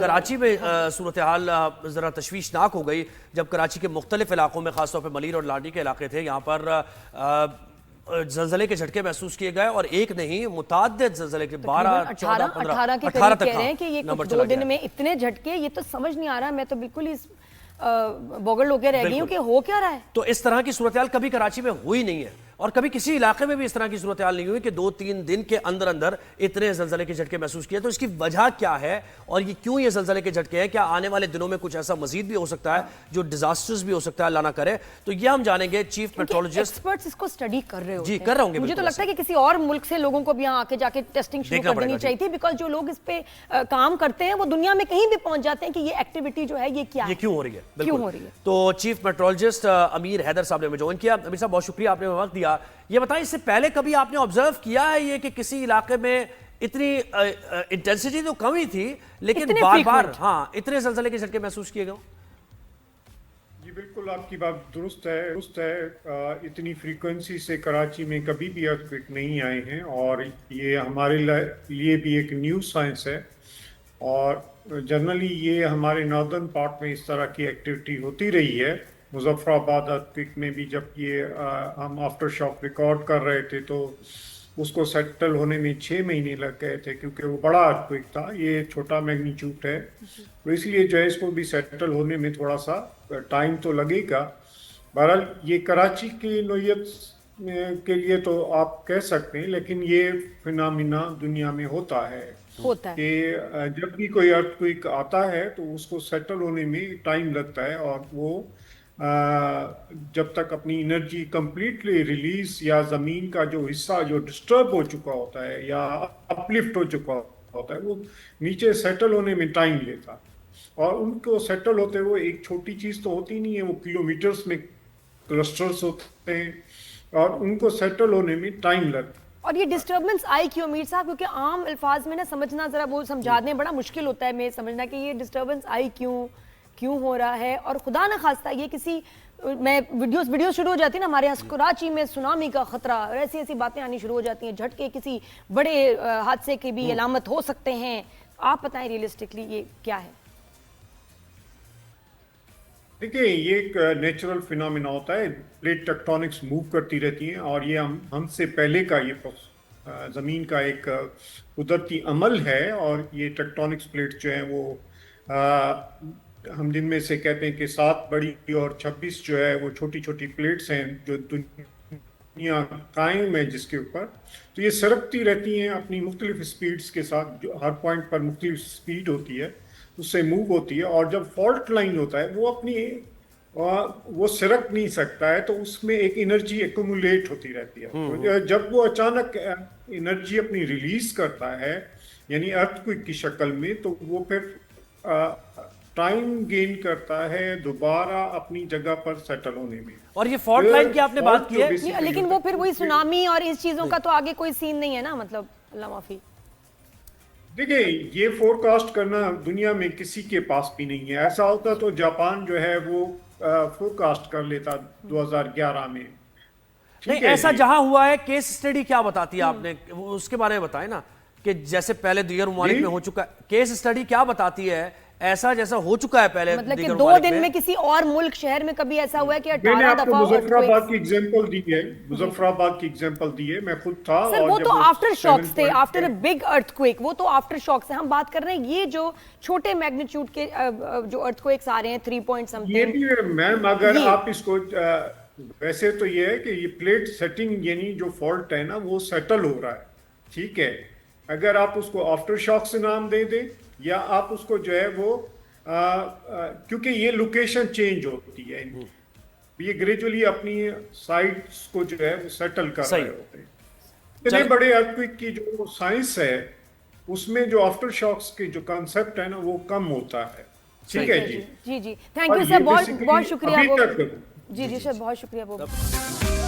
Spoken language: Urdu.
کراچی میں صورتحال ذرا تشویشناک ہو گئی جب کراچی کے مختلف علاقوں میں خاص طور پہ ملیر اور لانڈی کے علاقے تھے، یہاں پر زلزلے کے جھٹکے محسوس کیے گئے اور ایک نہیں متعدد زلزلے کے 12 14 15 18 کے قریب کہہ رہے ہیں کہ یہ کچھ 2 دن میں اتنے جھٹکے، یہ تو سمجھ نہیں آ رہا. میں تو بالکل ہی بوگل ہو کے رہ گئی ہوں کہ ہو کیا رہا ہے. تو اس طرح کی صورتحال کبھی کراچی میں ہوئی نہیں ہے اور کبھی کسی علاقے میں بھی اس طرح کی صورتحال نہیں ہوئی کہ 2-3 دن کے اندر اندر اتنے زلزلے کے جھٹکے محسوس کیے. تو اس کی وجہ کیا ہے اور یہ کیوں یہ زلزلے کے جھٹکے ہیں؟ کیا آنے والے دنوں میں کچھ ایسا مزید بھی ہو سکتا ہے جو ڈیزاسٹرز بھی ہو سکتا ہے، اللہ نہ کرے؟ تو یہ ہم جانیں گے چیف میٹرولوجسٹ. ایکسپرٹس اس کو اسٹڈی کر رہے ہوتے ہیں. جی کر رہے ہوں گے. مجھے تو لگتا ہے کہ کسی اور ملک سے لوگوں کو بھی یہاں آ کے جا کے ٹیسٹنگ شروع کر دینی چاہیے تھی، بیکاز جو لوگ اس پہ کام کرتے ہیں وہ دنیا میں کہیں بھی پہنچ جاتے ہیں کہ یہ ایکٹیویٹی جو ہے یہ کیا ہے، یہ کیوں ہو رہی ہے. کیوں ہو رہی ہے. تو چیف میٹرولوجسٹ امیر حیدر صاحب نے ہمیں جوائن کیا. امیر صاحب بہت شکریہ، آپ نے وقت دیا. یہ بتائیں اس سے پہلے کبھی آپ نے آبزرو کیا ہے یہ کہ کسی علاقے میں اتنی انٹینسٹی تو کم ہی تھی لیکن بار بار اتنے زلزلے کے جھٹکے محسوس کیے گئے؟ جی بالکل، آپ کی بات درست ہے. اتنی فریکوینسی سے کراچی میں کبھی بھی ارتھکویک نہیں آئے ہیں اور یہ ہمارے لیے بھی ایک نیو سائنس ہے. اور جنرلی یہ ہمارے ناردرن پارٹ میں اس طرح کی ایکٹیویٹی ہوتی رہی ہے. مظفر آباد ارتھکویک میں بھی جب یہ ہم آفٹر شاک ریکارڈ کر رہے تھے تو اس کو سیٹل ہونے میں 6 مہینے لگ گئے تھے کیونکہ وہ بڑا ارتھکویک تھا. یہ چھوٹا میگنیچیوڈ ہے تو اس لیے جو ہے اس کو بھی سیٹل ہونے میں تھوڑا سا ٹائم تو لگے گا. بہرحال یہ کراچی کی نوعیت کے لیے تو آپ کہہ سکتے ہیں، لیکن یہ فنامنا دنیا میں ہوتا ہے کہ جب بھی کوئی ارتھکویک آتا ہے تو اس کو سیٹل ہونے میں ٹائم لگتا ہے اور وہ جب تک اپنی انرجی کمپلیٹلی ریلیز یا زمین کا جو حصہ جو ڈسٹرب ہو چکا ہوتا ہے یا اپلفٹ ہو چکا ہوتا ہے وہ نیچے سیٹل ہونے میں ٹائم لیتا. اور ان کو سیٹل ہوتے ہوئے ایک چھوٹی چیز تو ہوتی نہیں ہے، وہ کلومیٹرز میں کلسٹرز ہوتے ہیں اور ان کو سیٹل ہونے میں ٹائم لگتا ہے. اور یہ ڈسٹربنس آئی کیوں امیر صاحب؟ کیونکہ عام الفاظ میں نا سمجھنا ذرا وہ سمجھا دیں بڑا مشکل ہوتا ہے میں سمجھنا کہ یہ ڈسٹربنس آئی کیوں ہو رہا ہے. اور خدا نہ خواستہ یہ کسی میں ویڈیوز شروع ہو جاتی ہیں نا ہمارے یہاں کراچی میں سونامی کا خطرہ اور ایسی باتیں آنی شروع ہو جاتی ہیں، جھٹکے کسی بڑے حادثے کی بھی علامت ہو سکتے ہیں. آپ بتائیں ریئلسٹکلی یہ کیا ہے؟ دیکھیں یہ ایک نیچرل فینامنا ہوتا ہے. پلیٹ ٹیکٹونکس موو کرتی رہتی ہیں اور یہ ہم سے پہلے کا یہ زمین کا ایک قدرتی عمل ہے. اور یہ ٹیکٹونکس پلیٹ جو ہیں وہ ہم جن میں سے کہتے ہیں کہ 7 بڑی اور 26 جو ہے وہ چھوٹی چھوٹی پلیٹس ہیں جو دنیا قائم ہے جس کے اوپر. تو یہ سرکتی رہتی ہیں اپنی مختلف سپیڈز کے ساتھ، جو ہر پوائنٹ پر مختلف سپیڈ ہوتی ہے اس سے موو ہوتی ہے. اور جب فالٹ لائن ہوتا ہے وہ سرک نہیں سکتا ہے تو اس میں ایک انرجی ایکومولیٹ ہوتی رہتی ہے. تو جب وہ اچانک انرجی اپنی ریلیز کرتا ہے یعنی ارتھکویک کی شکل میں، تو وہ پھر ٹائم گین کرتا ہے دوبارہ اپنی جگہ پر سیٹل ہونے میں. اور یہ فالٹ لائن کی آپ نے بات کی ہے، لیکن وہ پھر وہی سونامی اور اس چیزوں کا تو آگے کوئی سین نہیں ہے نا، مطلب اللہ معافی. دیکھیں یہ فور کاسٹ کرنا دنیا میں کسی کے پاس بھی نہیں ہے. ایسا ہوتا تو جاپان جو ہے وہ فور کاسٹ کر لیتا 2011 میں. نہیں ایسا جہاں ہوا ہے کیس اسٹڈی کیا بتاتی ہے آپ نے اس کے بارے میں بتائیں نا، کہ جیسے پہلے دیگر ممالک میں ہو چکا ہے. کیس اسٹڈی کیا بتاتی ہے ایسا جیسا ہو چکا ہے پہلے مطلب کہ 2 دن میں کسی اور ملک شہر میں کبھی ایسا ہوا ہے کہ 18 دفعہ مظفر آباد کی ایگزامپل دی ہے. مظفر آباد کی ایگزامپل دی ہے، میں خود تھا. سر وہ تو آفٹر شاکس تھے، آفٹر اے بگ ارتھکویک، وہ تو آفٹر شاکس ہیں. ہم بات کر رہے ہیں یہ جو چھوٹے میگنیچیوڈ کے جو ارتھکویکس آ رہے ہیں 3 پوائنٹ سم تھنگ. یہ بھی میم اگر آپ اس کو ویسے تو یہ ہے کہ یہ پلیٹ سیٹنگ یعنی جو فالٹ ہے نا وہ سیٹل ہو رہا ہے، ٹھیک ہے. اگر آپ اس کو آفٹر شاک سے نام دے دیں یا آپ اس کو جو ہے وہ کیونکہ یہ لوکیشن چینج ہوتی ہے، یہ گریجولی اپنی سائٹس کو جو ہے وہ سیٹل کر رہے ہوتے ہیں. اتنے بڑے ارتھکویک کی جو سائنس ہے اس میں جو آفٹر شاکس کے جو کانسیپٹ ہے نا وہ کم ہوتا ہے. ٹھیک ہے جی جی تھینک یو سر، بہت شکریہ. جی سر بہت شکریہ.